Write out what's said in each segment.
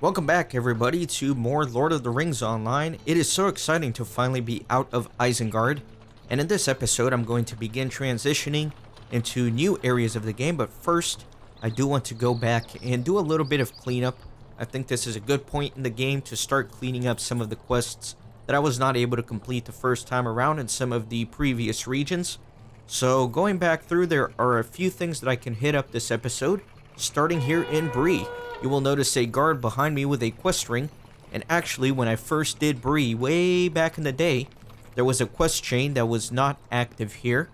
Welcome back everybody to more Lord of the Rings Online. It is so exciting to finally be out of Isengard, and in this episode I'm going to begin transitioning into new areas of the game, but first I do want to go back and do a little bit of cleanup. I think this is a good point in the game to start cleaning up some of the quests that I was not able to complete the first time around in some of the previous regions. So going back through, there are a few things that I can hit up this episode, starting here in Bree. You will notice a guard behind me with a quest ring, and actually when I first did Bree way back in the day, there was a quest chain that was not active here.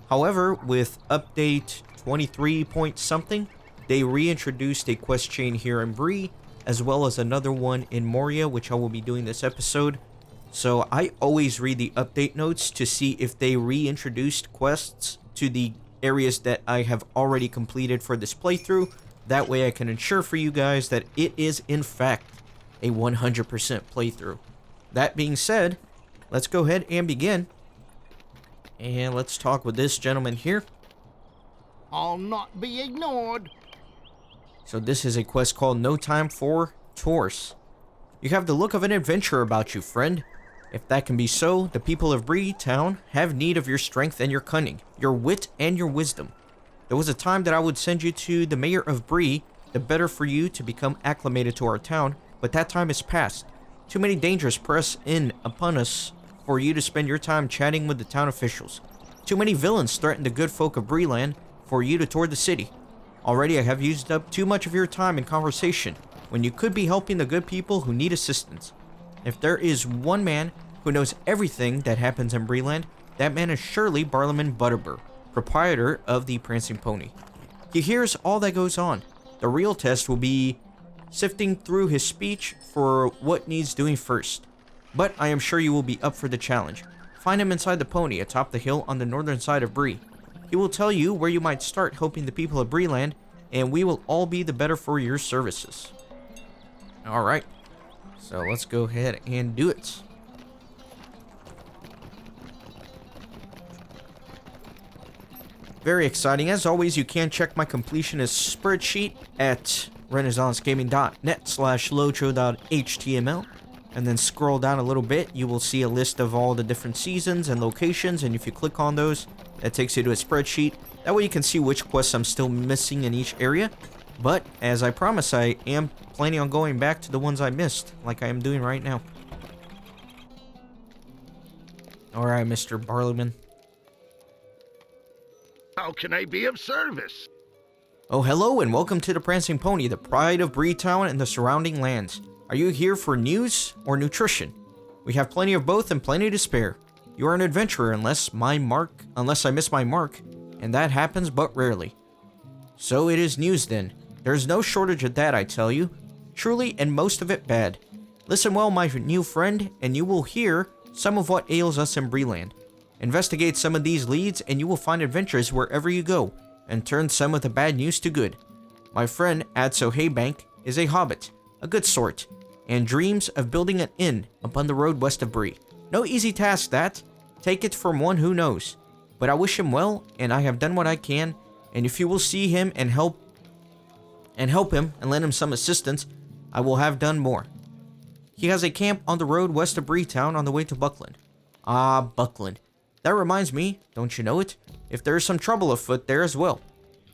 However, with update 23 point something, they reintroduced a quest chain here in Bree, as well as another one in Moria, which I will be doing this episode. So I always read the update notes to see if they reintroduced quests to the areas that I have already completed for this playthrough. That way I can ensure for you guys that it is in fact a 100% playthrough. That being said, let's go ahead and begin. And let's talk with this gentleman here. I'll not be ignored. So this is a quest called No Time for Tours. You have the look of an adventurer about you, friend. If that can be so, the people of Bree Town have need of your strength and your cunning, your wit and your wisdom. There was a time that I would send you to the mayor of Bree, the better for you to become acclimated to our town, but that time is past. Too many dangers press in upon us for you to spend your time chatting with the town officials. Too many villains threaten the good folk of Bree-land for you to tour the city. Already I have used up too much of your time in conversation, when you could be helping the good people who need assistance. If there is one man who knows everything that happens in Bree-land, that man is surely Barliman Butterbur, proprietor of the Prancing Pony. He hears all that goes on. The real test will be sifting through his speech for what needs doing first. But I am sure you will be up for the challenge. Find him inside the pony atop the hill on the northern side of Bree. He will tell you where you might start helping the people of Bree-land, and we will all be the better for your services. Alright, so let's go ahead and do it. Very exciting. As always, you can check my completionist spreadsheet at renaissancegaming.net/lotro.html, and then scroll down a little bit. You will see a list of all the different seasons and locations, and if you click on those, that takes you to a spreadsheet. That way you can see which quests I'm still missing in each area. But as I promised, I am planning on going back to the ones I missed, like I am doing right now. Alright, Mr. Barliman. How can I be of service? Oh, hello and welcome to the Prancing Pony, the pride of Bree Town and the surrounding lands. Are you here for news or nutrition? We have plenty of both and plenty to spare. You are an adventurer unless I miss my mark, and that happens but rarely. So it is news then. There's no shortage of that, I tell you. Truly, and most of it bad. Listen well, my new friend, and you will hear some of what ails us in Bree-land. Investigate some of these leads and you will find adventures wherever you go, and turn some of the bad news to good. My friend Adso Haybank is a hobbit, a good sort, and dreams of building an inn upon the road west of Bree. No easy task that, take it from one who knows. But I wish him well, and I have done what I can, and if you will see him and help him and lend him some assistance, I will have done more. He has a camp on the road west of Bree Town on the way to Buckland. Ah, Buckland. That reminds me, don't you know it? If there is some trouble afoot there as well.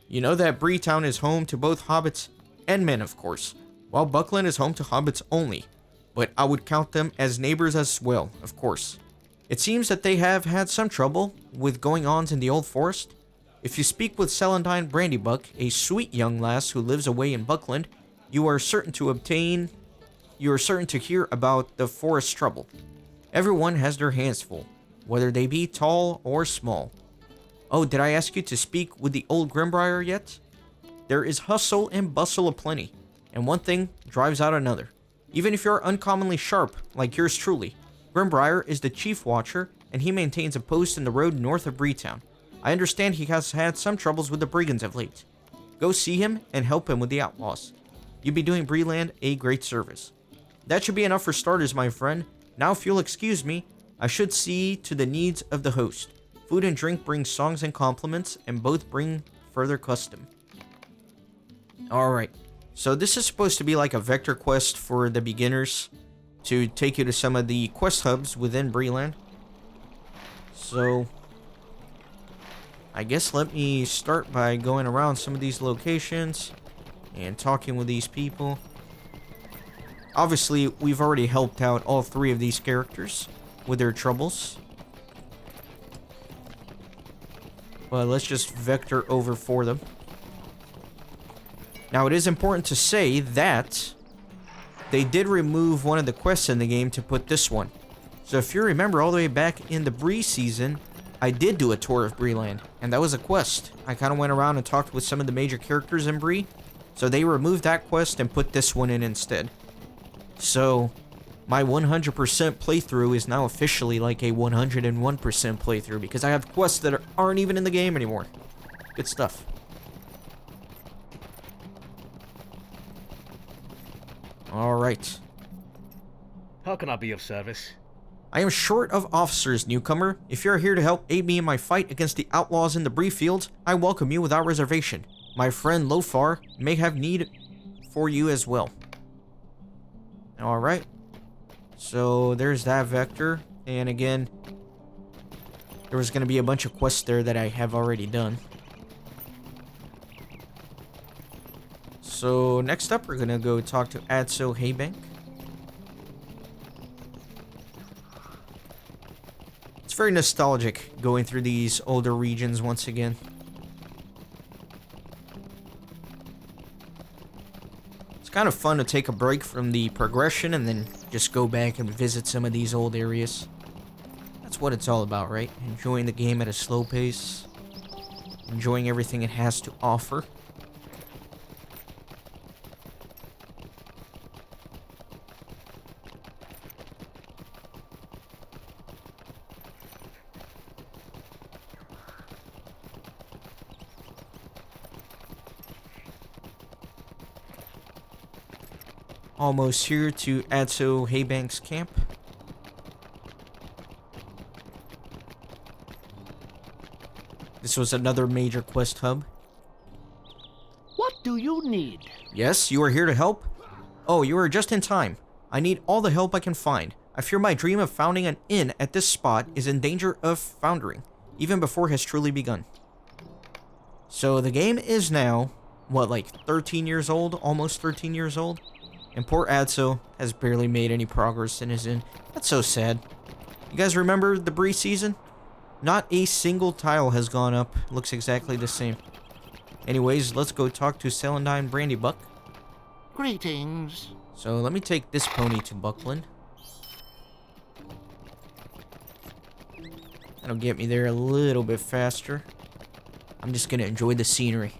You know that Bree Town is home to both hobbits and men, of course, while Buckland is home to hobbits only. But I would count them as neighbors as well, of course. It seems that they have had some trouble with going-ons in the old forest. If you speak with Celandine Brandybuck, a sweet young lass who lives away in Buckland, you are certain to hear about the forest trouble. Everyone has their hands full, whether they be tall or small. Oh, did I ask you to speak with the old Grimbriar yet? There is hustle and bustle aplenty, and one thing drives out another. Even if you're uncommonly sharp, like yours truly, Grimbriar is the chief watcher, and he maintains a post in the road north of Breetown. I understand he has had some troubles with the brigands of late. Go see him and help him with the outlaws. You'd be doing Bree-land a great service. That should be enough for starters, my friend. Now if you'll excuse me, I should see to the needs of the host. Food and drink bring songs and compliments, and both bring further custom. Alright, So this is supposed to be like a vector quest for the beginners to take you to some of the quest hubs within Bree-land. So I guess let me start by going around some of these locations and talking with these people. Obviously, we've already helped out all 3 of these characters with their troubles. But let's just vector over for them. Now, it is important to say that they did remove one of the quests in the game to put this one. So if you remember all the way back in the Bree season, I did do a tour of Bree-land, and that was a quest. I kind of went around and talked with some of the major characters in Bree, so they removed that quest and put this one in instead. So my 100% playthrough is now officially like a 101% playthrough because I have quests that aren't even in the game anymore. Good stuff. Alright. How can I be of service? I am short of officers, newcomer. If you're here to help aid me in my fight against the outlaws in the Bree fields, I welcome you without reservation. My friend LOTRO may have need for you as well. Alright. So there's that vector. And again, there was going to be a bunch of quests there that I have already done. So next up, we're going to go talk to Adso Haybank. It's very nostalgic going through these older regions once again. It's kind of fun to take a break from the progression and then just go back and visit some of these old areas. That's what it's all about, right? Enjoying the game at a slow pace. Enjoying everything it has to offer. Almost here to Adso Haybank's camp. This was another major quest hub. What do you need? Yes, you are here to help? Oh, you are just in time. I need all the help I can find. I fear my dream of founding an inn at this spot is in danger of foundering, even before it has truly begun. So the game is now, what, like 13 years old? Almost 13 years old? And poor Adso has barely made any progress in his inn. That's so sad. You guys remember the Bree season? Not a single tile has gone up. Looks exactly the same. Anyways, let's go talk to Celandine Brandybuck. Greetings. So let me take this pony to Buckland. That'll get me there a little bit faster. I'm just gonna enjoy the scenery.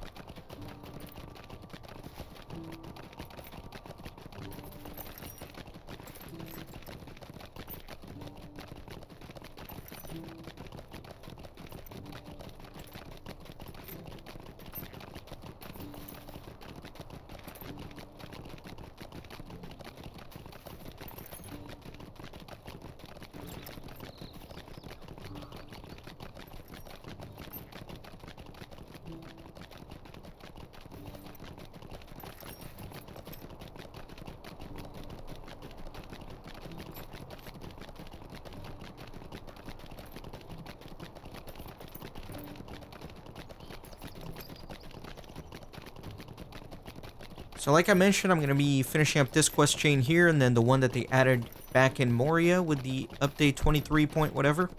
So like I mentioned, I'm going to be finishing up this quest chain here, and then the one that they added back in Moria with the update 23 point whatever.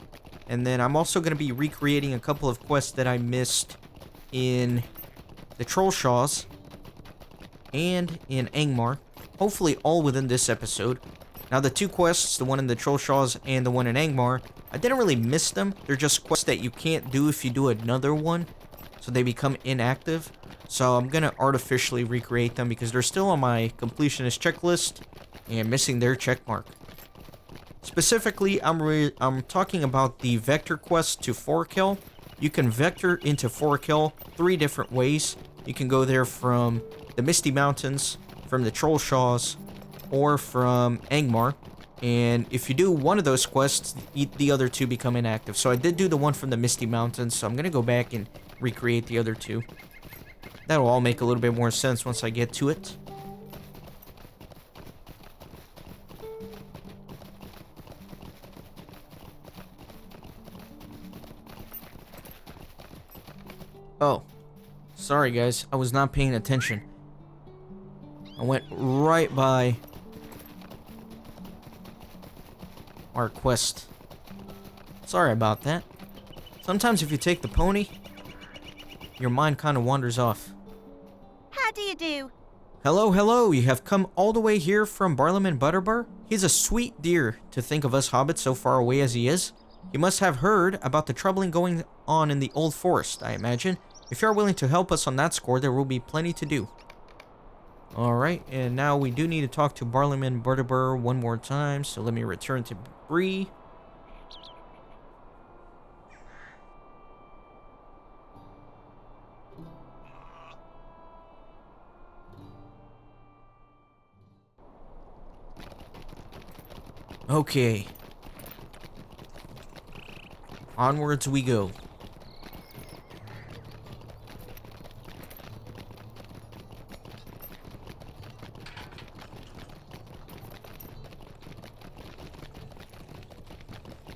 And then I'm also going to be recreating a couple of quests that I missed in the Trollshaws and in Angmar. Hopefully all within this episode. Now the two quests, the one in the Trollshaws and the one in Angmar, I didn't really miss them. They're just quests that you can't do if you do another one, so they become inactive. So I'm going to artificially recreate them because they're still on my completionist checklist and missing their check mark. Specifically, I'm talking about the vector quest to Forkel. You can vector into Forkel 3 different ways. You can go there from the Misty Mountains, from the Trollshaws, or from Angmar. And if you do one of those quests, the other 2 become inactive. So I did do the one from the Misty Mountains, so I'm going to go back and recreate the other 2. That'll all make a little bit more sense once I get to it. Oh. Sorry, guys. I was not paying attention. I went right by our quest. Sorry about that. Sometimes if you take the pony, your mind kind of wanders off. How do you do? Hello, hello. You have come all the way here from Barliman Butterbur? He's a sweet dear to think of us hobbits so far away as he is. You must have heard about the troubling going on in the Old Forest, I imagine. If you are willing to help us on that score, there will be plenty to do. Alright, and now we do need to talk to Barliman Butterbur one more time, so let me return to Bree. Okay. Onwards we go.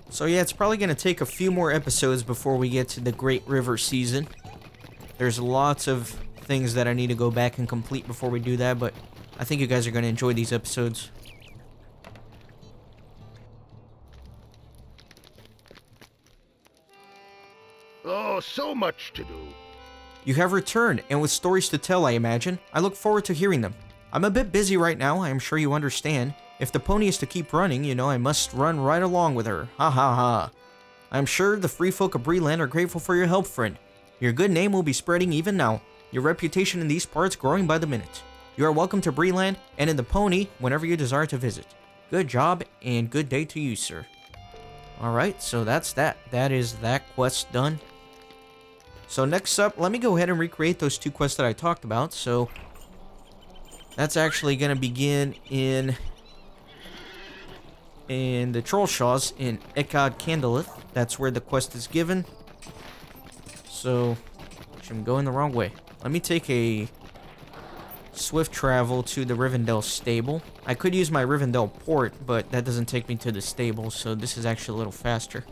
So yeah, it's probably going to take a few more episodes before we get to the Great River season. There's lots of things that I need to go back and complete before we do that, but I think you guys are going to enjoy these episodes. Oh, so much to do. You have returned, and with stories to tell, I imagine. I look forward to hearing them. I'm a bit busy right now, I am sure you understand. If the pony is to keep running, you know I must run right along with her. Ha ha ha. I'm sure the free folk of Bree-land are grateful for your help, friend. Your good name will be spreading even now. Your reputation in these parts growing by the minute. You are welcome to Bree-land and in the pony whenever you desire to visit. Good job and good day to you, sir. Alright, so that's that. That is that quest done. So next up, let me go ahead and recreate those two quests that I talked about. So that's actually going to begin in the Trollshaws in Ekad Candleth. That's where the quest is given. So I'm going the wrong way. Let me take a swift travel to the Rivendell stable. I could use my Rivendell port, but that doesn't take me to the stable, so this is actually a little faster.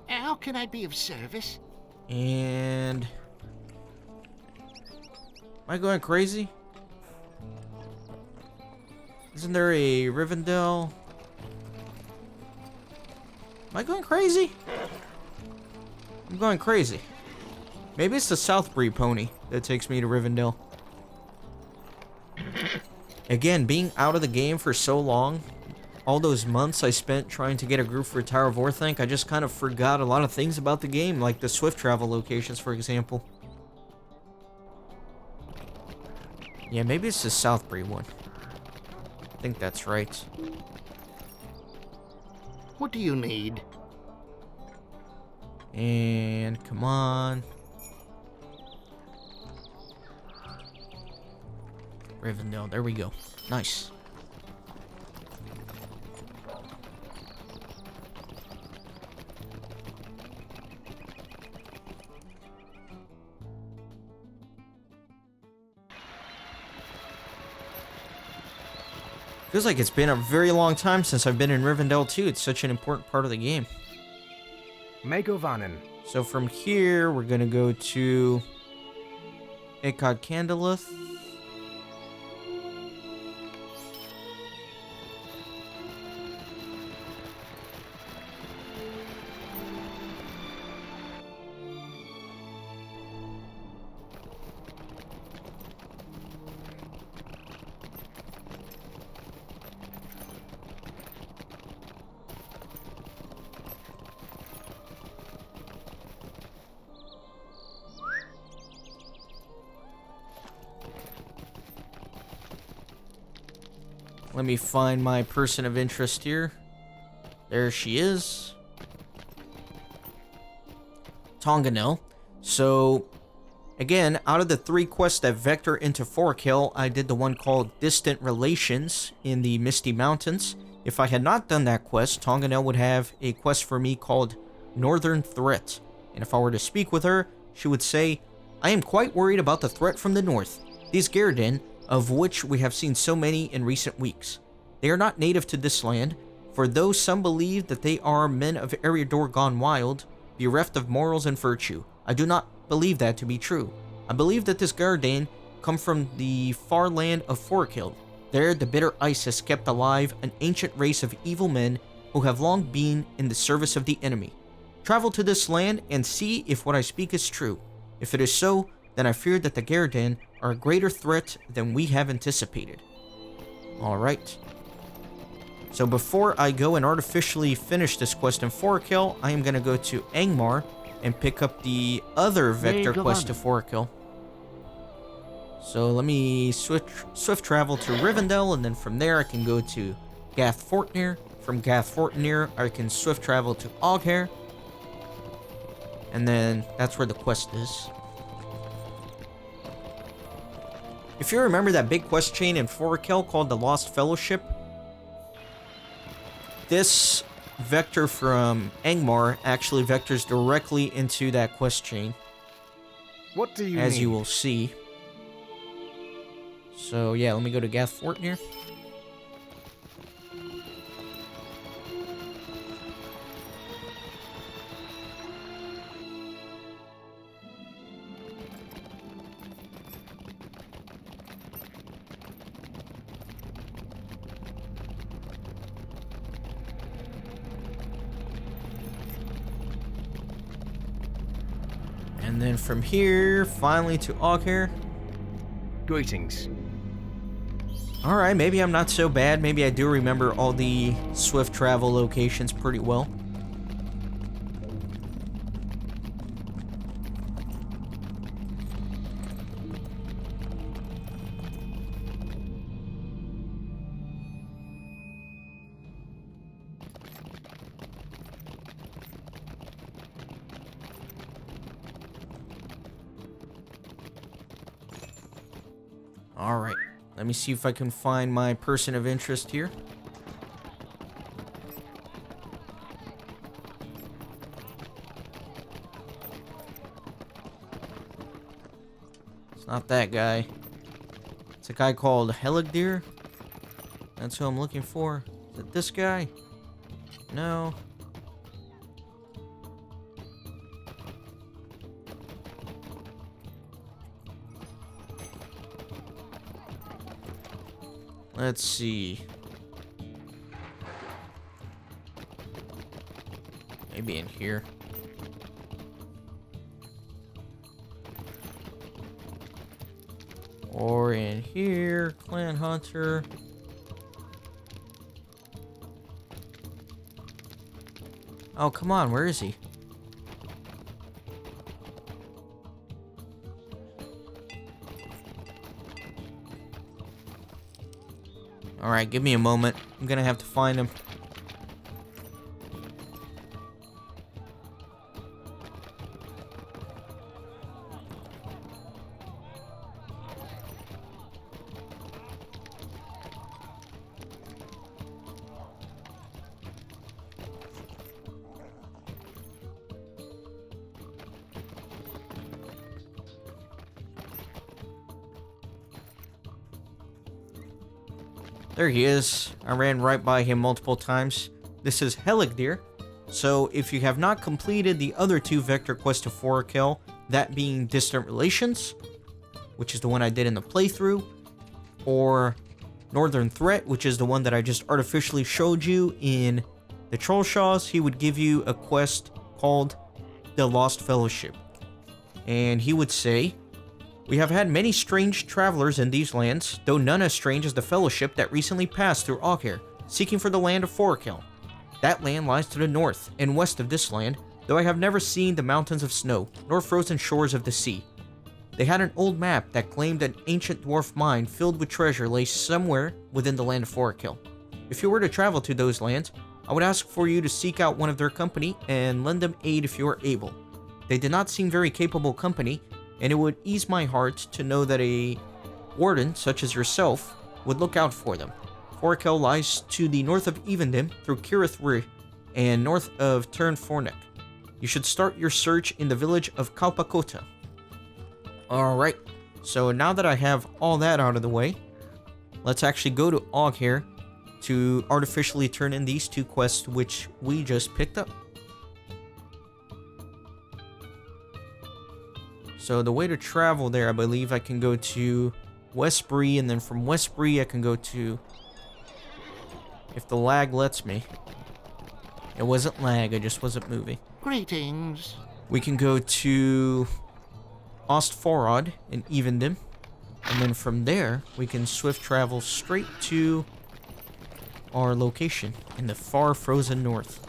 How can I be of service? And am I going crazy? Isn't there a Rivendell? Am I going crazy? I'm going crazy. Maybe it's the Southbury pony that takes me to Rivendell. Again, being out of the game for so long, all those months I spent trying to get a group for Tower of Orthanc, I just kind of forgot a lot of things about the game, like the swift travel locations, for example. Yeah, maybe it's the Southbury one. I think that's right. What do you need? And come on. Rivendell, there we go. Nice. Feels like it's been a very long time since I've been in Rivendell too. It's such an important part of the game. Megovanen. So from here, we're gonna go to Ekad Candleth. Let me find my person of interest here. There she is. Tonganel. So, again, out of the 3 quests that vector into Forkill, I did the one called Distant Relations in the Misty Mountains. If I had not done that quest, Tonganel would have a quest for me called northern threat. And if I were to speak with her, she would say, I am quite worried about the threat from the north. These Garden, of which we have seen so many in recent weeks. They are not native to this land, for though some believe that they are men of Eriador gone wild, bereft of morals and virtue, I do not believe that to be true. I believe that this Garden come from the far land of Forkill. There, the bitter ice has kept alive an ancient race of evil men who have long been in the service of the enemy. Travel to this land and see if what I speak is true. If it is so, then I fear that the Garden are a greater threat than we have anticipated. Alright. So before I go and artificially finish this quest in Forkill, I am going to go to Angmar and pick up the other vector quest to Forkill. So let me swift travel to Rivendell, and then from there I can go to Gath Fortnir. From Gath Fortnir, I can swift travel to Oghair. And then that's where the quest is. If you remember that big quest chain in Forkill called the Lost Fellowship, this vector from Angmar actually vectors directly into that quest chain. What do you as need? you will see. So yeah, let me go to Gath Fortnir. And then from here, finally to Oghair. Greetings. Alright, maybe I'm not so bad. Maybe I do remember all the swift travel locations pretty well. Alright, let me see if I can find my person of interest here. It's not that guy. It's a guy called Heligdir. That's who I'm looking for. Is it this guy? No. Let's see. Maybe in here. Or in here, Clan Hunter. Oh, come on, where is he? Alright, give me a moment. I'm gonna have to find him. There he is. I ran right by him multiple times. This is Heligdir. So if you have not completed the other two vector quests to Forkill, that being Distant Relations, which is the one I did in the playthrough, or Northern Threat, which is the one that I just artificially showed you in the Trollshaws, he would give you a quest called the Lost Fellowship. And he would say, we have had many strange travelers in these lands, though none as strange as the Fellowship that recently passed through Oghair, seeking for the land of Forkill. That land lies to the north and west of this land, though I have never seen the mountains of snow, nor frozen shores of the sea. They had an old map that claimed an ancient dwarf mine filled with treasure lay somewhere within the land of Forkill. If you were to travel to those lands, I would ask for you to seek out one of their company and lend them aid if you are able. They did not seem very capable company, and it would ease my heart to know that a warden such as yourself would look out for them. Forkill lies to the north of Evendim through Kirith and north of Turn Forneck. you should start your search in the village of Kalpakota. Alright, so now that I have all that out of the way, let's actually go to Og here to artificially turn in these 2 quests which we just picked up. So the way to travel there, I believe I can go to West Bree, and then from West Bree I can go to, if the lag lets me. It wasn't lag, I just wasn't moving. Greetings. We can go to Ostforod in Evendim, and then from there we can swift travel straight to our location in the far frozen north.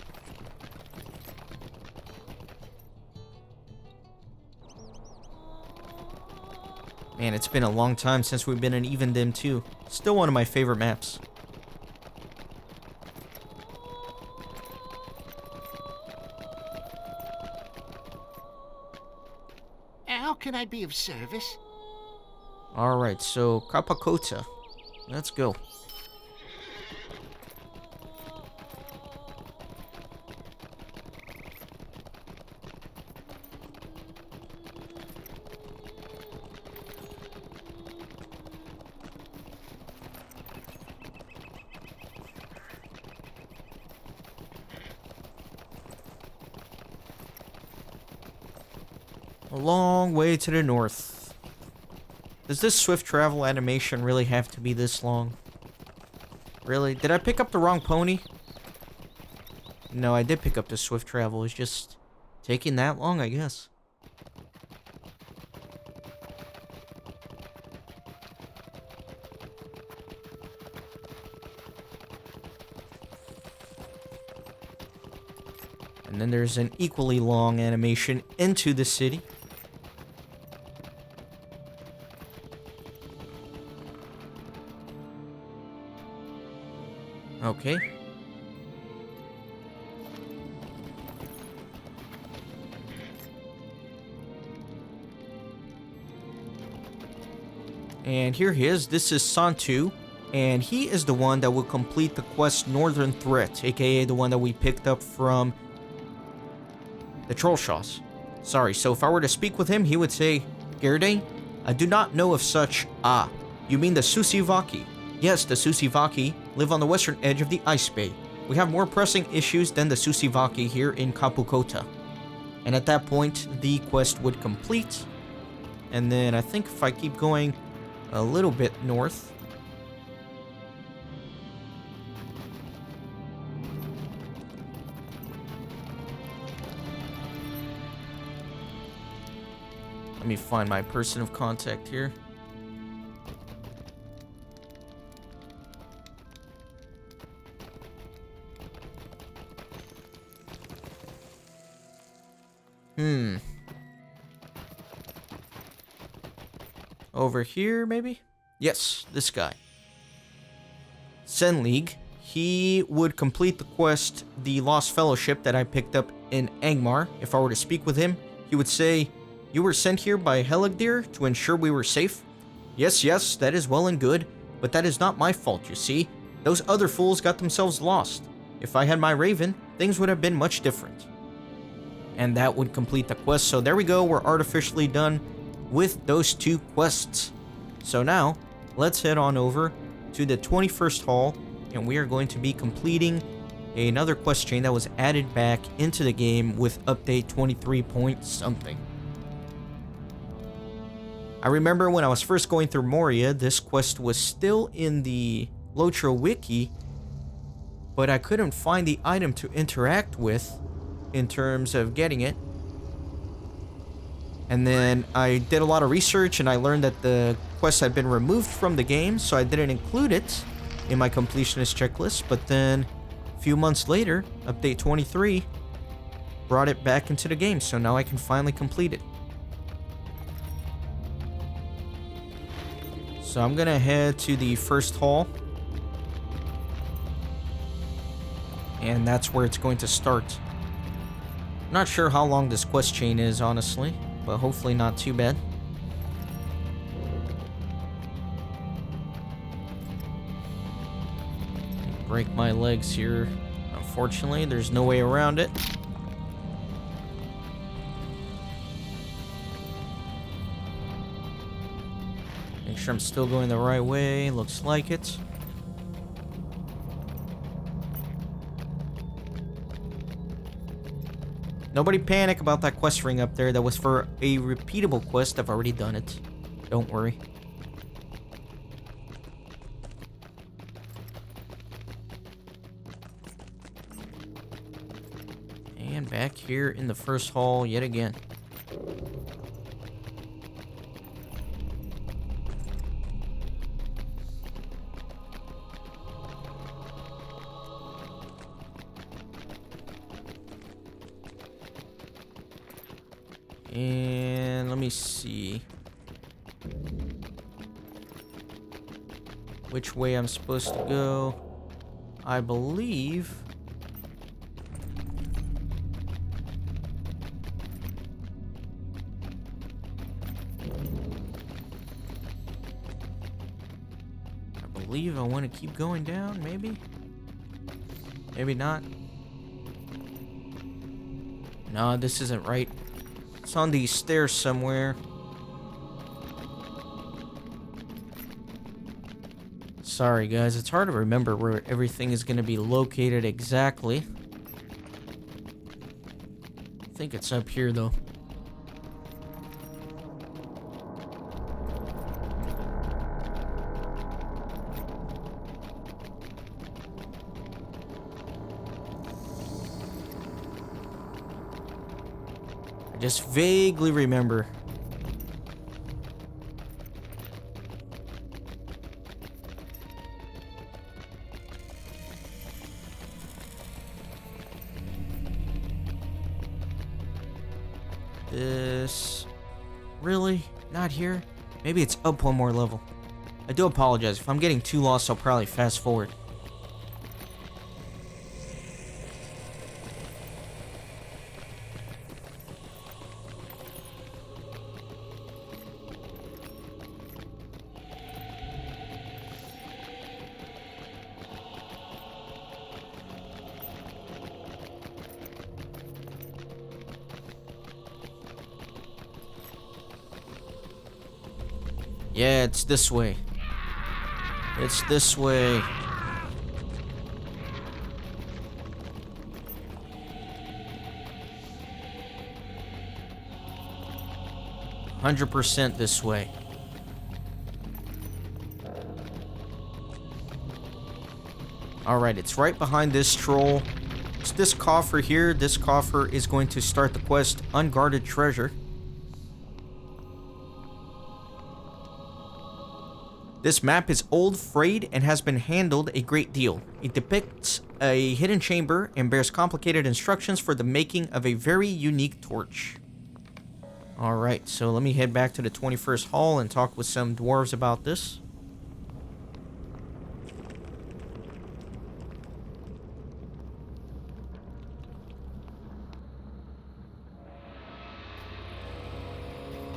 Man, it's been a long time since we've been in Evendim too. Still one of my favorite maps. How can I be of service? Alright, so Kapakota. Let's go. A long way to the north. Does this swift travel animation really have to be this long? Really? Did I pick up the wrong pony? No, I did pick up the swift travel. It's just taking that long, I guess. And then there's an equally long animation into the city. Okay. And here he is. This is Santu, and he is the one that will complete the quest Northern Threat, aka the one that we picked up from the Trollshaws. Sorry, so if I were to speak with him, he would say, Gerdane, I do not know of such. Ah, you mean the Susivaki? Yes, the Susivaki live on the western edge of the Ice Bay. We have more pressing issues than the Susivaki here in Kapukota. And at that point, the quest would complete. And then I think if I keep going a little bit north, let me find my person of contact here. Over here, maybe? Yes, this guy. Senleague. He would complete the quest, the Lost Fellowship, that I picked up in Angmar. If I were to speak with him, he would say, you were sent here by Helagdir to ensure we were safe? Yes, yes, that is well and good, but that is not my fault, you see. Those other fools got themselves lost. If I had my raven, things would have been much different. And that would complete the quest. So there we go, we're artificially done with those 2 quests. So now, let's head on over to the 21st Hall, and we are going to be completing another quest chain that was added back into the game with update 23 point something. I remember when I was first going through Moria, this quest was still in the LOTRO wiki, but I couldn't find the item to interact with in terms of getting it. And then I did a lot of research and I learned that the quest had been removed from the game, so I didn't include it in my completionist checklist. But then a few months later, update 23 brought it back into the game, so now I can finally complete it. So I'm gonna head to the first hall, and that's where it's going to start. Not sure how long this quest chain is, honestly, but hopefully not too bad. Break my legs here. Unfortunately, there's no way around it. sure I'm still going the right way. Looks like it. Nobody panic about that quest ring up there. That was for a repeatable quest. I've already done it. Don't worry. And back here in the first hall yet again. And let me see which way I'm supposed to go. I believe I want to keep going down, maybe? Maybe not. No, this isn't right. It's on these stairs somewhere. Sorry, guys. It's hard to remember where everything is going to be located exactly. I think it's up here, though. I just vaguely remember. This... Really? Not here? Maybe it's up one more level. I do apologize. If I'm getting too lost, I'll probably fast forward. Yeah, it's this way. It's this way. "100% this way." Alright, it's right behind this troll. It's this coffer here. This coffer is going to start the quest, Unguarded Treasure. This map is old, frayed, and has been handled a great deal. It depicts a hidden chamber and bears complicated instructions for the making of a very unique torch. Alright, so let me head back to the 21st Hall and talk with some dwarves about this.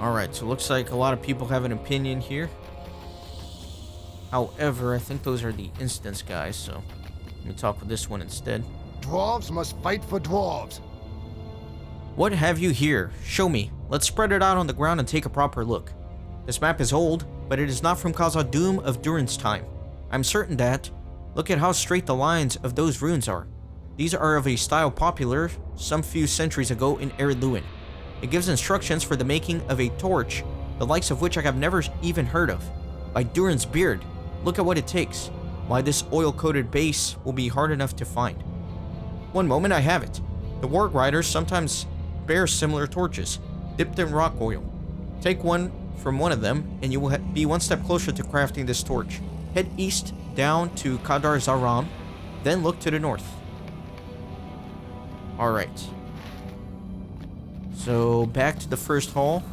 Alright, so it looks like a lot of people have an opinion here. However, I think those are the instance guys, so let me talk with this one instead. Dwarves must fight for dwarves. What have you here? Show me. Let's spread it out on the ground and take a proper look. This map is old, but it is not from Khazad-dûm of Durin's time. I'm certain that. Look at how straight the lines of those runes are. These are of a style popular some few centuries ago in Ered Luin. It gives instructions for the making of a torch, the likes of which I have never even heard of. By Durin's beard. Look at what it takes. Why, this oil-coated base will be hard enough to find. One moment, I have it. The warg riders sometimes bear similar torches, dipped in rock oil. Take one from one of them, and you will be one step closer to crafting this torch. Head east down to Kadar Zaram, then look to the north. Alright. So, back to the first hall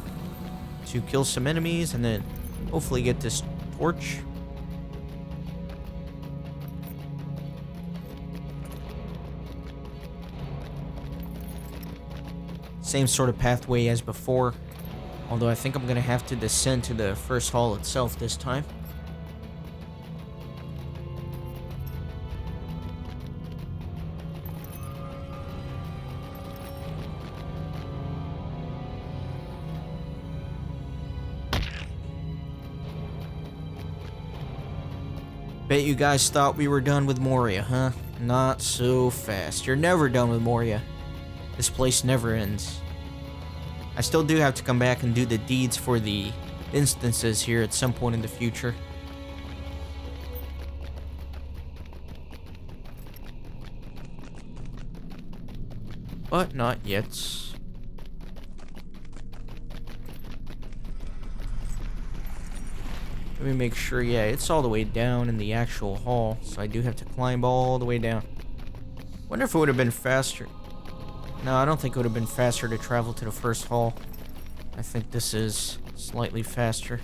to kill some enemies, and then hopefully get this torch. Same sort of pathway as before, although I think I'm going to have to descend to the first hall itself this time. Bet you guys thought we were done with Moria, huh? Not so fast. You're never done with Moria. This place never ends. I still do have to come back and do the deeds for the instances here at some point in the future. But not yet. Let me make sure, yeah, it's all the way down in the actual hall, so I do have to climb all the way down. Wonder if it would have been faster. No, I don't think it would have been faster to travel to the first hall. I think this is slightly faster.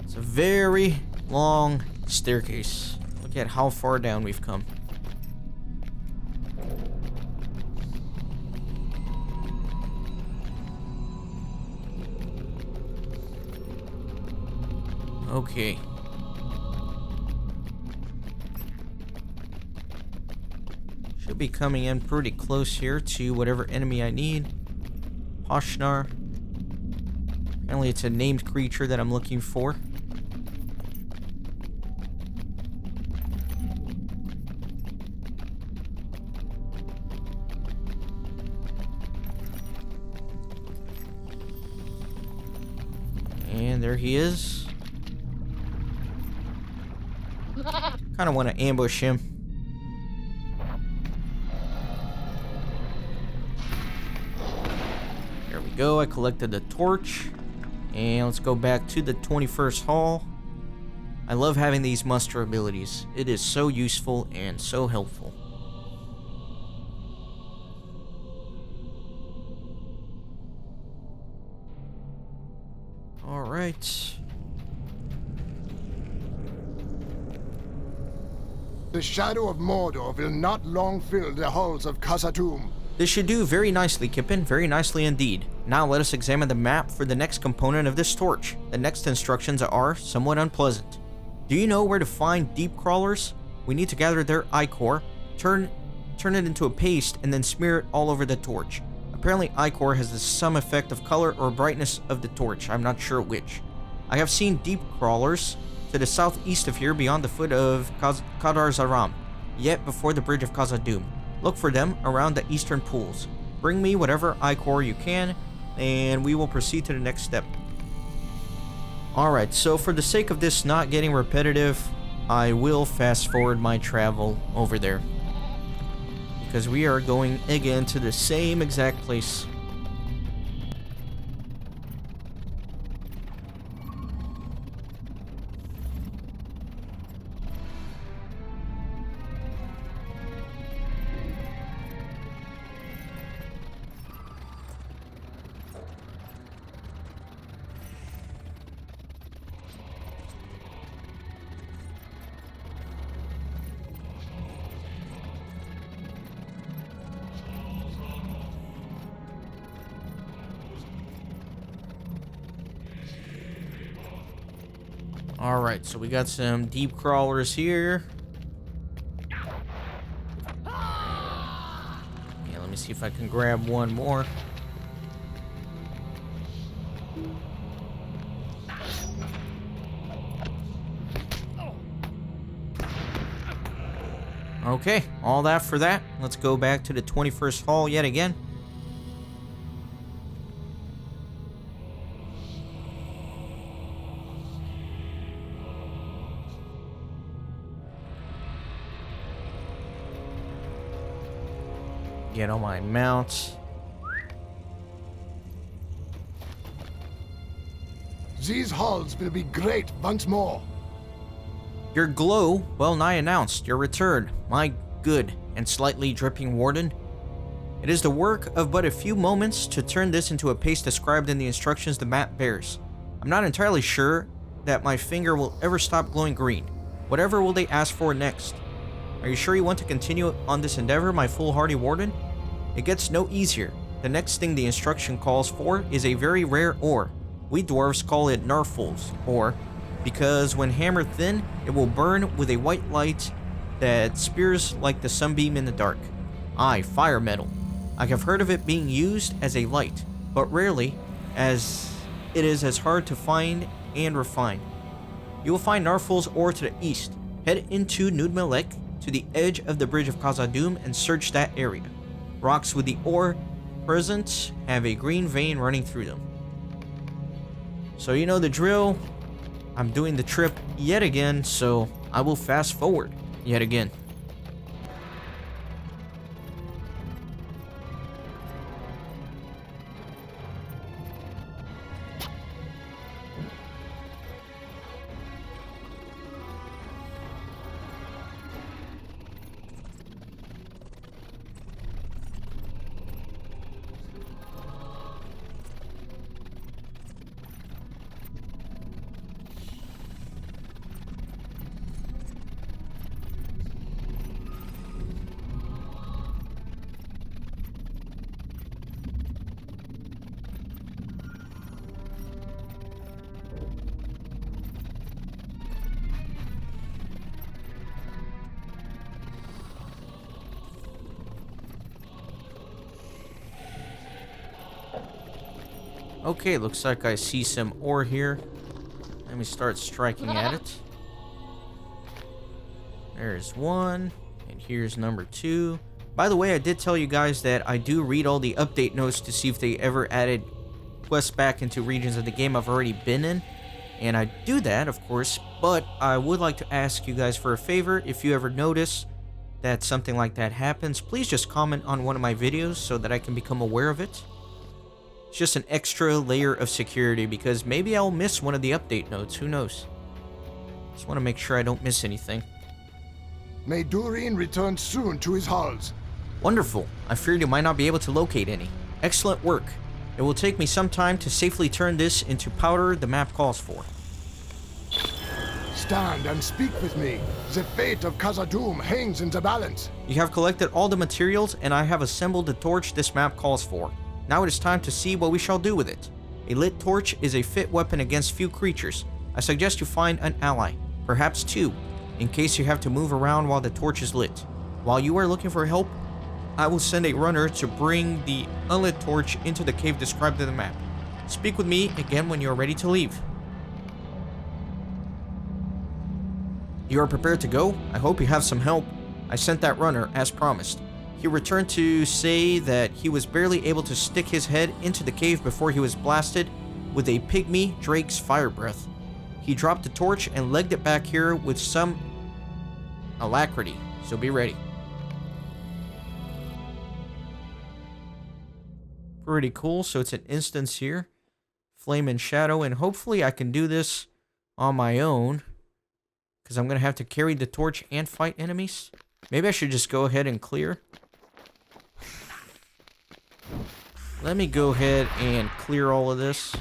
It's a very long staircase. Look at how far down we've come. Okay. Should be coming in pretty close here to whatever enemy I need. Poshnar. Apparently it's a named creature that I'm looking for. And there he is. Kind of want to ambush him. There we go. I collected the torch. And let's go back to the 21st hall. I love having these muster abilities. It is so useful and so helpful. Alright. The shadow of Mordor will not long fill the halls of Khazad-dûm. This should do very nicely, Kippen. Very nicely indeed. Now let us examine the map for the next component of this torch. The next instructions are somewhat unpleasant. Do you know where to find deep crawlers? We need to gather their ichor, turn it into a paste, and then smear it all over the torch. Apparently ichor has some effect of color or brightness of the torch. I'm not sure which. I have seen deep crawlers to the southeast of here beyond the foot of Kadar Zaram, yet before the bridge of Khazad-dûm. Look for them around the eastern pools. Bring me whatever ichor you can, and we will proceed to the next step. Alright, so for the sake of this not getting repetitive, I will fast forward my travel over there. Because we are going again to the same exact place. Alright, so we got some deep crawlers here. Yeah, let me see if I can grab one more. Okay, all that for that. Let's go back to the 21st hall yet again. Get on my mount. These halls will be great once more. Your glow well nigh announced your return, my good and slightly dripping warden. It is the work of but a few moments to turn this into a paste described in the instructions the map bears. I'm not entirely sure that my finger will ever stop glowing green. Whatever will they ask for next? Are you sure you want to continue on this endeavor, my foolhardy warden? It gets no easier. The next thing the instruction calls for is a very rare ore. We dwarves call it narfools, or because when hammered thin, it will burn with a white light that spears like the sunbeam in the dark. Aye, fire metal. I have heard of it being used as a light, but rarely, as it is as hard to find and refine. You will find Narfol's ore to the east. Head into Nudmelek to the edge of the bridge of Khazad-dûm and search that area. Rocks with the ore present have a green vein running through them. So you know the drill. I'm doing the trip yet again, so I will fast forward yet again. Okay, looks like I see some ore here. Let me start striking at it. There's one, and here's number 2. By the way, I did tell you guys that I do read all the update notes to see if they ever added quests back into regions of the game I've already been in. And I do that, of course, but I would like to ask you guys for a favor. If you ever notice that something like that happens, please just comment on one of my videos so that I can become aware of it. It's just an extra layer of security because maybe I'll miss one of the update notes, who knows. Just want to make sure I don't miss anything. May Durin return soon to his halls. Wonderful. I feared you might not be able to locate any. Excellent work. It will take me some time to safely turn this into powder the map calls for. Stand and speak with me. The fate of Khazad-dûm hangs in the balance. You have collected all the materials and I have assembled the torch this map calls for. Now it is time to see what we shall do with it. A lit torch is a fit weapon against few creatures. I suggest you find an ally, perhaps 2, in case you have to move around while the torch is lit. While you are looking for help, I will send a runner to bring the unlit torch into the cave described in the map. Speak with me again when you are ready to leave. You are prepared to go? I hope you have some help. I sent that runner, as promised. He returned to say that he was barely able to stick his head into the cave before he was blasted with a pygmy drake's fire breath. He dropped the torch and legged it back here with some alacrity, so be ready. Pretty cool, so it's an instance here. Flame and Shadow, and hopefully I can do this on my own, because I'm going to have to carry the torch and fight enemies. Maybe I should just go ahead and clear. Let me go ahead and clear all of this.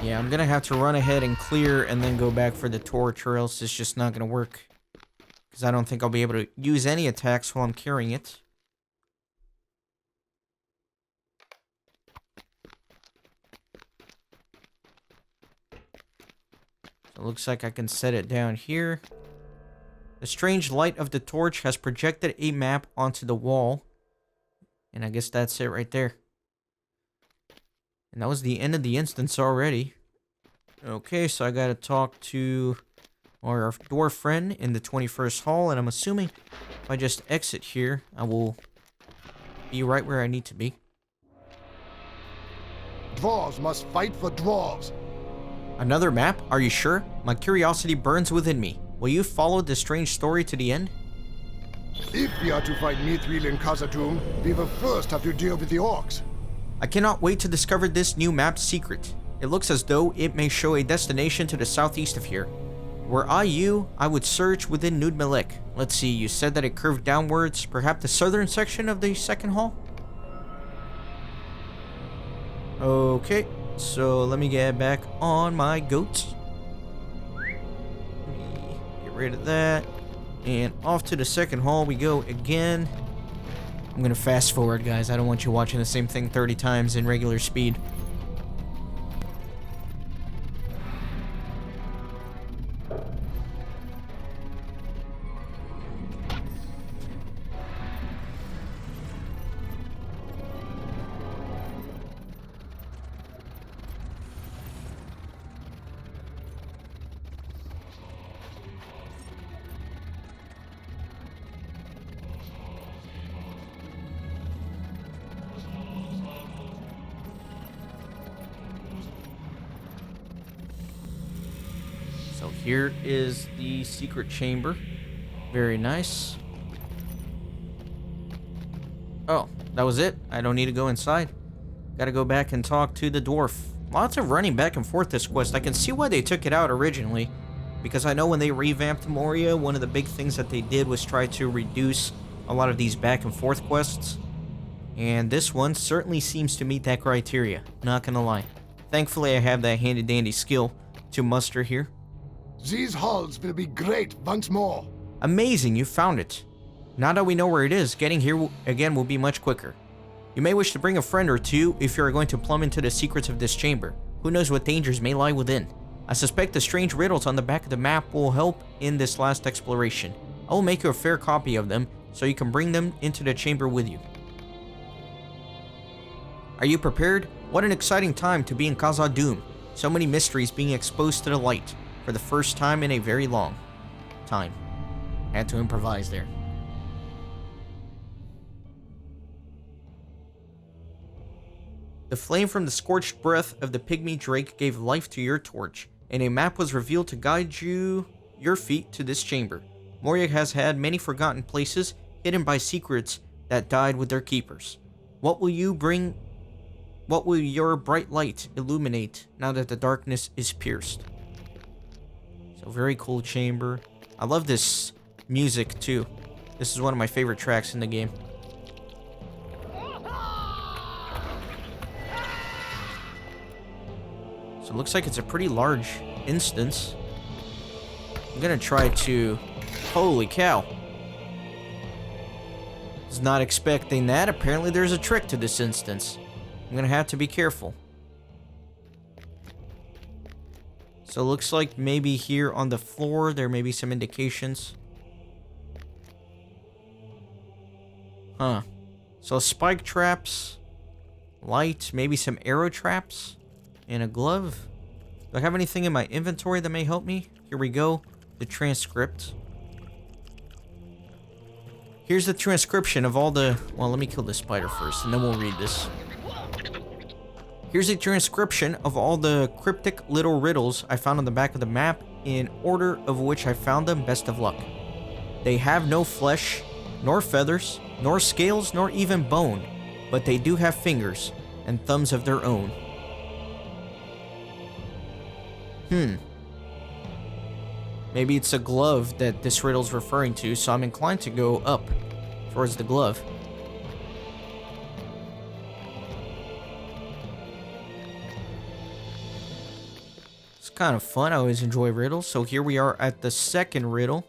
Yeah, I'm gonna have to run ahead and clear and then go back for the torch, or else it's just not gonna work. Because I don't think I'll be able to use any attacks while I'm carrying it. It looks like I can set it down here. The strange light of the torch has projected a map onto the wall. And I guess that's it right there. And that was the end of the instance already. Okay, so I gotta talk to our dwarf friend in the 21st hall. And I'm assuming if I just exit here, I will be right where I need to be. Dwarves must fight for dwarves. Another map? Are you sure? My curiosity burns within me. Will you follow this strange story to the end? If we are to fight Mithril in Khazad-dûm, we will first have to deal with the orcs. I cannot wait to discover this new map's secret. It looks as though it may show a destination to the southeast of here. Were I you, I would search within Nudmelek. Let's see, you said that it curved downwards, perhaps the southern section of the second hall? Okay. So let me get back on my goats. Let me get rid of that. And off to the second hall we go again. I'm gonna fast forward, guys. I don't want you watching the same thing 30 times in regular speed. So here is the secret chamber. Very nice. Oh, that was it? I don't need to go inside. Gotta go back and talk to the dwarf. Lots of running back and forth this quest. I can see why they took it out originally. Because I know when they revamped Moria, one of the big things that they did was try to reduce a lot of these back and forth quests. And this one certainly seems to meet that criteria. Not gonna lie. Thankfully, I have that handy dandy skill to muster here. These halls will be great once more. Amazing, you found it. Now that we know where it is, getting here again will be much quicker. You may wish to bring a friend or two if you are going to plumb into the secrets of this chamber. Who knows what dangers may lie within. I suspect the strange riddles on the back of the map will help in this last exploration. I will make you a fair copy of them so you can bring them into the chamber with you. Are you prepared? What an exciting time to be in Khazad-dûm. So many mysteries being exposed to the light for the first time in a very long time. Had to improvise there. The flame from the scorched breath of the pygmy drake gave life to your torch, and a map was revealed to guide your feet to this chamber. Moria has had many forgotten places, hidden by secrets that died with their keepers. What will your bright light illuminate now that the darkness is pierced? So very cool chamber. I love this music too. This is one of my favorite tracks in the game. So it looks like it's a pretty large instance. I'm gonna try to... Holy cow. Was not expecting that. Apparently there's a trick to this instance. I'm gonna have to be careful. So it looks like maybe here on the floor there may be some indications. Huh. So spike traps, light, maybe some arrow traps, and a glove. Do I have anything in my inventory that may help me? Here we go. The transcript. Here's the transcription of all the... Well, let me kill this spider first, and then we'll read this. Here's a transcription of all the cryptic little riddles I found on the back of the map in order of which I found them. Best of luck. They have no flesh, nor feathers, nor scales, nor even bone, but they do have fingers and thumbs of their own. Maybe it's a glove that this riddle's referring to, so I'm inclined to go up towards the glove. It's kind of fun. I always enjoy riddles. So here we are at the second riddle.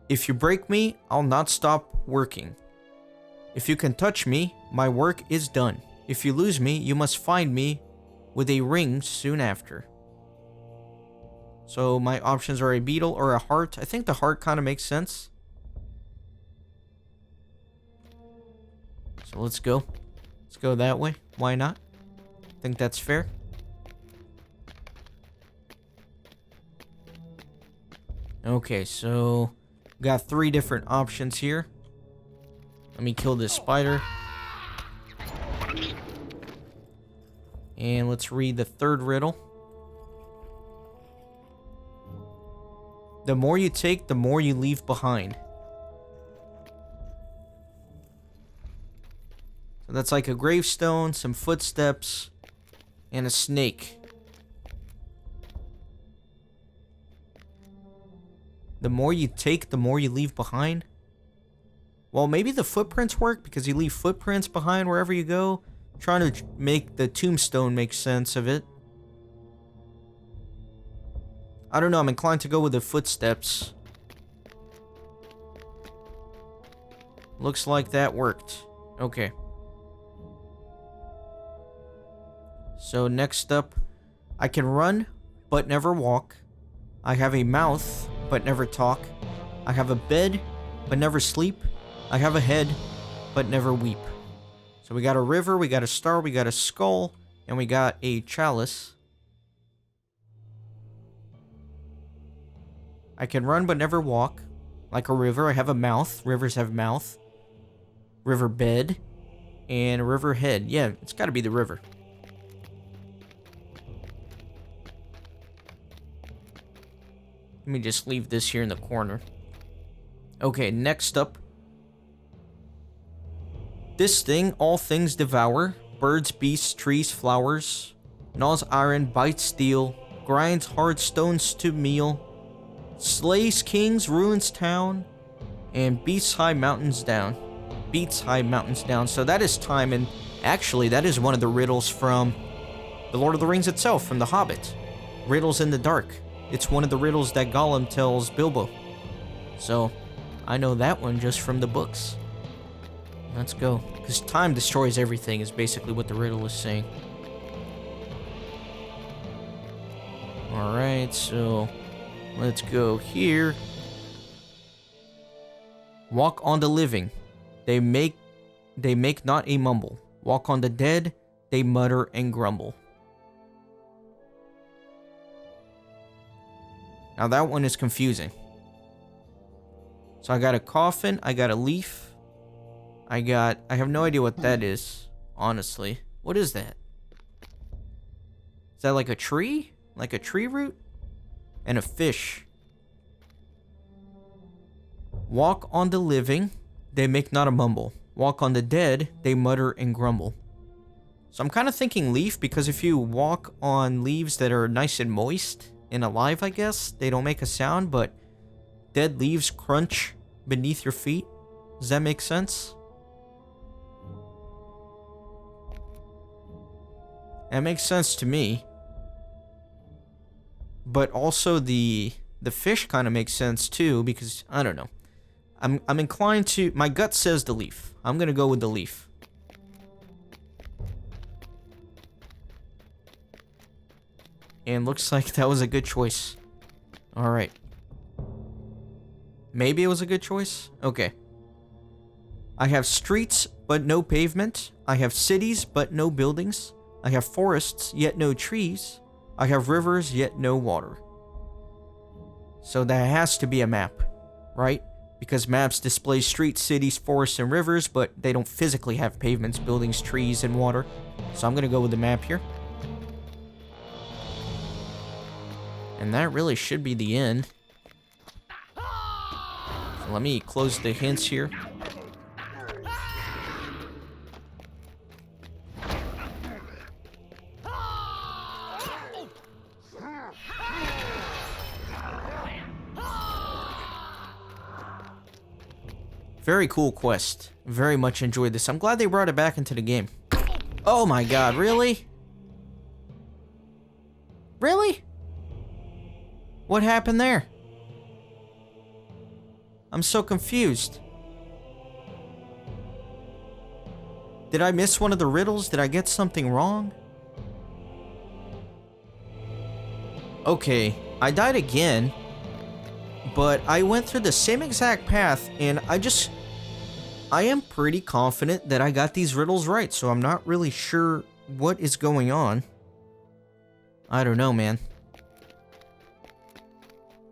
If you break me, I'll not stop working. If you can touch me, my work is done. If you lose me, you must find me with a ring soon after. So my options are a beetle or a heart. I think the heart kind of makes sense. So let's go. Let's go that way. Why not? I think that's fair. Okay, so got 3 different options here. Let me kill this spider. And let's read the third riddle. The more you take, the more you leave behind. So that's like a gravestone, some footsteps, and a snake. The more you take, the more you leave behind. Well, maybe the footprints work because you leave footprints behind wherever you go. I'm trying to make the tombstone make sense of it. I don't know, I'm inclined to go with the footsteps. Looks like that worked. Okay. So next up, I can run, but never walk. I have a mouth, but never talk. I have a bed, but never sleep. I have a head, but never weep. So we got a river, we got a star, we got a skull, and we got a chalice. I can run, but never walk. Like a river, I have a mouth. Rivers have mouth. River bed. And river head. Yeah, it's gotta be the river. Let me just leave this here in the corner. Okay, next up. This thing, all things devour. Birds, beasts, trees, flowers. Gnaws iron, bites steel. Grinds hard stones to meal. Slays kings, ruins town. And beats high mountains down. Beats high mountains down. So that is time, and actually that is one of the riddles from The Lord of the Rings itself, from The Hobbit. Riddles in the Dark. It's one of the riddles that Gollum tells Bilbo. So, I know that one just from the books. Let's go. Because time destroys everything is basically what the riddle is saying. Alright, so let's go here. Walk on the living. They make not a mumble. Walk on the dead. They mutter and grumble. Now that one is confusing. So I got a coffin, I got a leaf. I have no idea what that is, honestly. What is that? Is that like a tree? Like a tree root? And a fish. Walk on the living, they make not a mumble. Walk on the dead, they mutter and grumble. So I'm kind of thinking leaf, because if you walk on leaves that are nice and moist and alive, I guess, they don't make a sound, but dead leaves crunch beneath your feet. Does that make sense? That makes sense to me. But also the fish kind of makes sense too, because I don't know. I'm inclined to, my gut says the leaf. I'm gonna go with the leaf. And looks like that was a good choice. Alright. Maybe it was a good choice? Okay. I have streets, but no pavement. I have cities, but no buildings. I have forests, yet no trees. I have rivers, yet no water. So that has to be a map, right? Because maps display streets, cities, forests, and rivers, but they don't physically have pavements, buildings, trees, and water. So I'm gonna go with the map here. And that really should be the end. So let me close the hints here. Very cool quest. Very much enjoyed this. I'm glad they brought it back into the game. Oh my god, really? Really? What happened there? I'm so confused. Did I miss one of the riddles? Did I get something wrong? Okay, I died again. But I went through the same exact path, and I am pretty confident that I got these riddles right, so I'm not really sure what is going on. I don't know, man.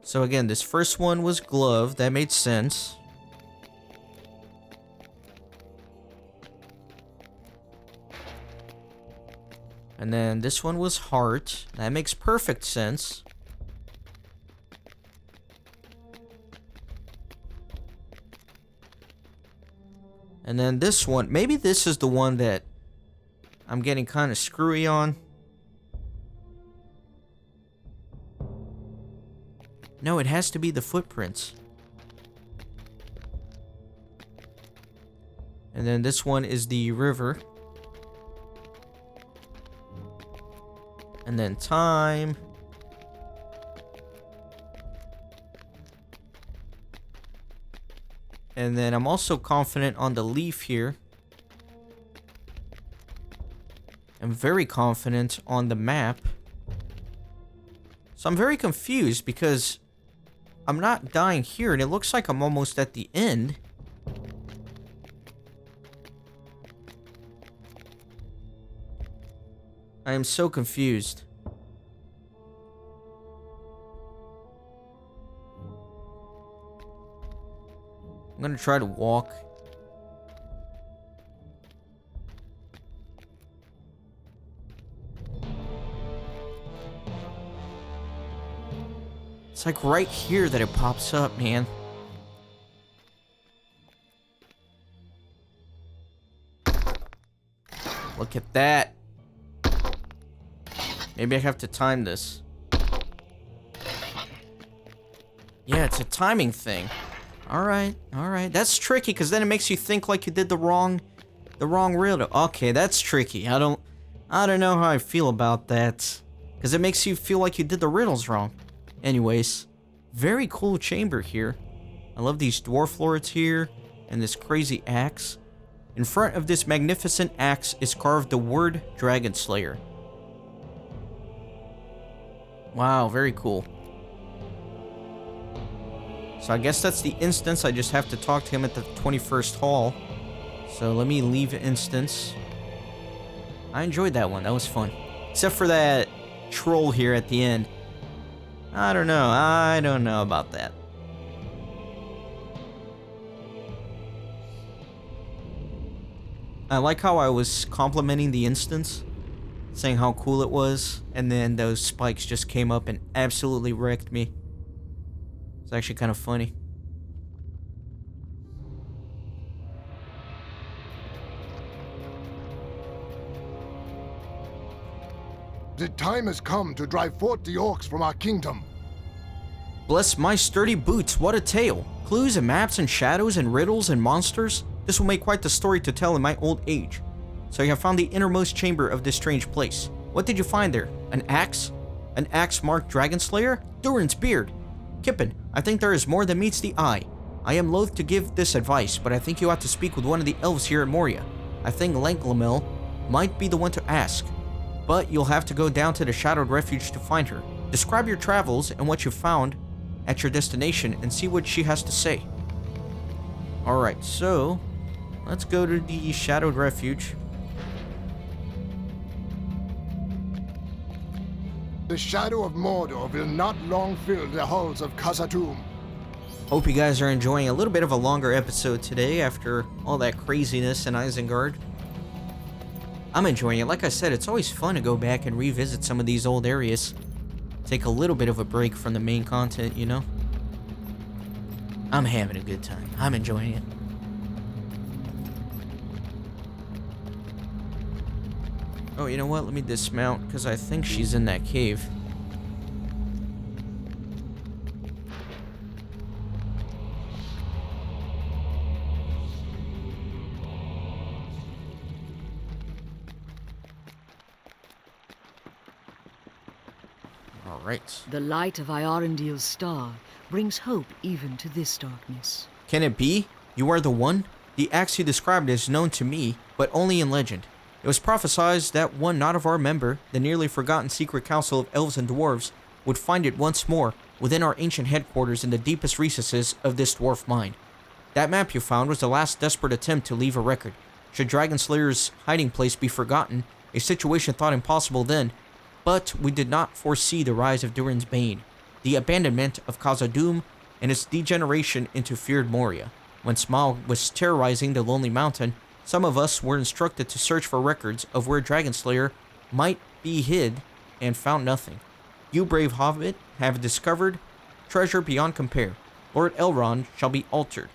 So again, this first one was glove. That made sense. And then this one was heart. That makes perfect sense. And then this one, maybe this is the one that I'm getting kind of screwy on. No, it has to be the footprints. And then this one is the river. And then time. And then I'm also confident on the leaf here. I'm very confident on the map. So I'm very confused because I'm not dying here and it looks like I'm almost at the end. I am so confused. I'm gonna try to walk. It's like right here that it pops up, man. Look at that. Maybe I have to time this. Yeah, it's a timing thing. Alright, alright. That's tricky because then it makes you think like you did the wrong riddle. Okay, that's tricky. I don't know how I feel about that. Because it makes you feel like you did the riddles wrong. Anyways, very cool chamber here. I love these dwarf lords here and this crazy axe. In front of this magnificent axe is carved the word Dragon Slayer. Wow, very cool. So I guess that's the instance. I just have to talk to him at the 21st hall. So let me leave instance. I enjoyed that one. That was fun. Except for that troll here at the end. I don't know about that. I like how I was complimenting the instance, saying how cool it was, and then those spikes just came up and absolutely wrecked me. It's actually kind of funny. The time has come to drive forth the orcs from our kingdom. Bless my sturdy boots, what a tale. Clues and maps and shadows and riddles and monsters. This will make quite the story to tell in my old age. So you have found the innermost chamber of this strange place. What did you find there? An axe? An axe marked Dragon Slayer? Durin's beard. Kippen, I think there is more than meets the eye. I am loath to give this advice, but I think you ought to speak with one of the elves here at Moria. I think Langlamel might be the one to ask. But you'll have to go down to the Shadowed Refuge to find her. Describe your travels and what you found at your destination and see what she has to say. Alright, so let's go to the Shadowed Refuge. The shadow of Mordor will not long fill the halls of Khazad-dûm. Hope you guys are enjoying a little bit of a longer episode today after all that craziness in Isengard. I'm enjoying it. Like I said, it's always fun to go back and revisit some of these old areas. Take a little bit of a break from the main content, you know? I'm having a good time. I'm enjoying it. Oh, you know what? Let me dismount, because I think she's in that cave. Alright. The light of Iarendil's star brings hope even to this darkness. Can it be? You are the one? The axe you described is known to me, but only in legend. It was prophesied that one not of our member, the nearly forgotten secret council of elves and dwarves, would find it once more within our ancient headquarters in the deepest recesses of this dwarf mind. That map you found was the last desperate attempt to leave a record. Should Dragon Slayer's hiding place be forgotten, a situation thought impossible then, but we did not foresee the rise of Durin's Bane, the abandonment of Khazad-dûm, and its degeneration into feared Moria. When Smaug was terrorizing the Lonely Mountain, some of us were instructed to search for records of where Dragon Slayer might be hid and found nothing. You, brave hobbit, have discovered treasure beyond compare. Lord Elrond shall be altered.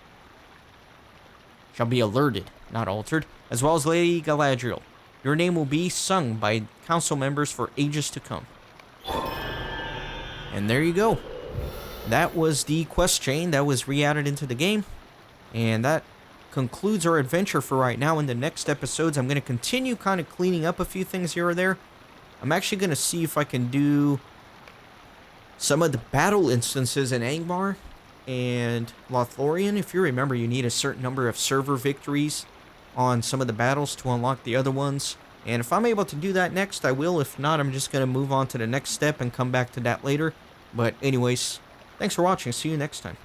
Shall be alerted, not altered, as well as Lady Galadriel. Your name will be sung by council members for ages to come. And there you go. That was the quest chain that was re-added into the game. And that concludes our adventure for right now. In the next episodes, I'm going to continue kind of cleaning up a few things here or there. I'm actually going to see if I can do some of the battle instances in Angmar. and Lothlorien. If you remember, you need a certain number of server victories on some of the battles to unlock the other ones. And if I'm able to do that next, I will. If not, I'm just going to move on to the next step and come back to that later. But anyways, thanks for watching. See you next time.